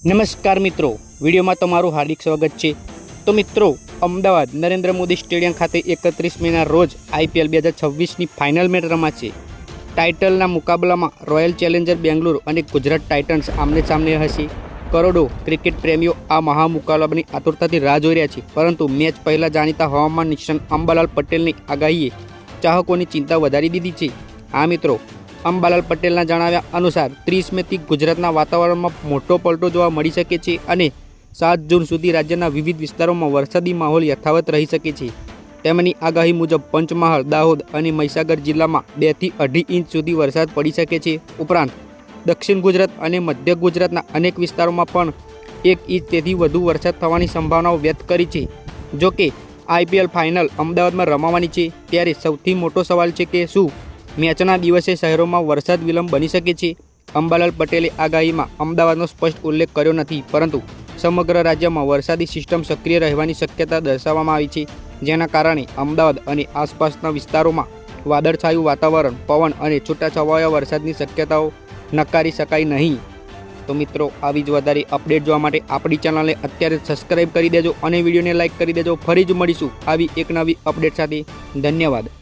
નમસ્કાર મિત્રો, વિડીયોમાં તમારું હાર્દિક સ્વાગત છે। તો મિત્રો, અમદાવાદ નરેન્દ્ર મોદી સ્ટેડિયમ ખાતે 31 મેના રોજ IPL 2026ની ફાઇનલ મેચ રમાશે। ટાઇટલના મુકાબલામાં રોયલ ચેલેન્જર બેંગ્લોર અને ગુજરાત ટાઇટન્સ આમને સામને હશે। કરોડો ક્રિકેટ પ્રેમીઓ આ મહામુકાબલાની આતુરતાથી રાહ જોઈ રહ્યા છે, પરંતુ મેચ પહેલાં જાણીતા હવામાન નિષ્ણાત અંબાલાલ પટેલની આગાહીએ ચાહકોની ચિંતા વધારી દીધી છે। આ મિત્રો, અંબાલાલ પટેલના જણાવ્યા અનુસાર 30 મેથી ગુજરાતના વાતાવરણમાં મોટો પલટો જોવા મળી શકે છે અને 7 જૂન સુધી રાજ્યના વિવિધ વિસ્તારોમાં વરસાદી માહોલ યથાવત રહી શકે છે। તેમની આગાહી મુજબ પંચમહાલ, દાહોદ અને મહીસાગર જિલ્લામાં 2 થી 2.5 ઇંચ સુધી વરસાદ પડી શકે છે। ઉપરાંત દક્ષિણ ગુજરાત અને મધ્ય ગુજરાતના અનેક વિસ્તારોમાં પણ 1 ઇંચ તેથી વધુ વરસાદ થવાની સંભાવનાઓ વ્યક્ત કરી છે। જોકે IPL ફાઇનલ અમદાવાદમાં રમાવાની છે, ત્યારે સૌથી મોટો સવાલ છે કે શું મેચના દિવસે શહેરોમાં વરસાદ વિલંબ બની શકે છે। અંબાલાલ પટેલે આગાહીમાં અમદાવાદનો સ્પષ્ટ ઉલ્લેખ કર્યો નથી, પરંતુ સમગ્ર રાજ્યમાં વરસાદી સિસ્ટમ સક્રિય રહેવાની શક્યતા દર્શાવવામાં આવી છે, જેના કારણે અમદાવાદ અને આસપાસના વિસ્તારોમાં વાદળછાયું વાતાવરણ, પવન અને છૂટાછવાયા વરસાદની શક્યતાઓ નકારી શકાય નહીં। તો મિત્રો, આવી જ વધારે અપડેટ જોવા માટે આપણી ચેનલને અત્યારે સબસ્ક્રાઈબ કરી દેજો અને વિડીયોને લાઇક કરી દેજો। ફરી જ મળીશું આવી એક નવી અપડેટ સાથે। ધન્યવાદ।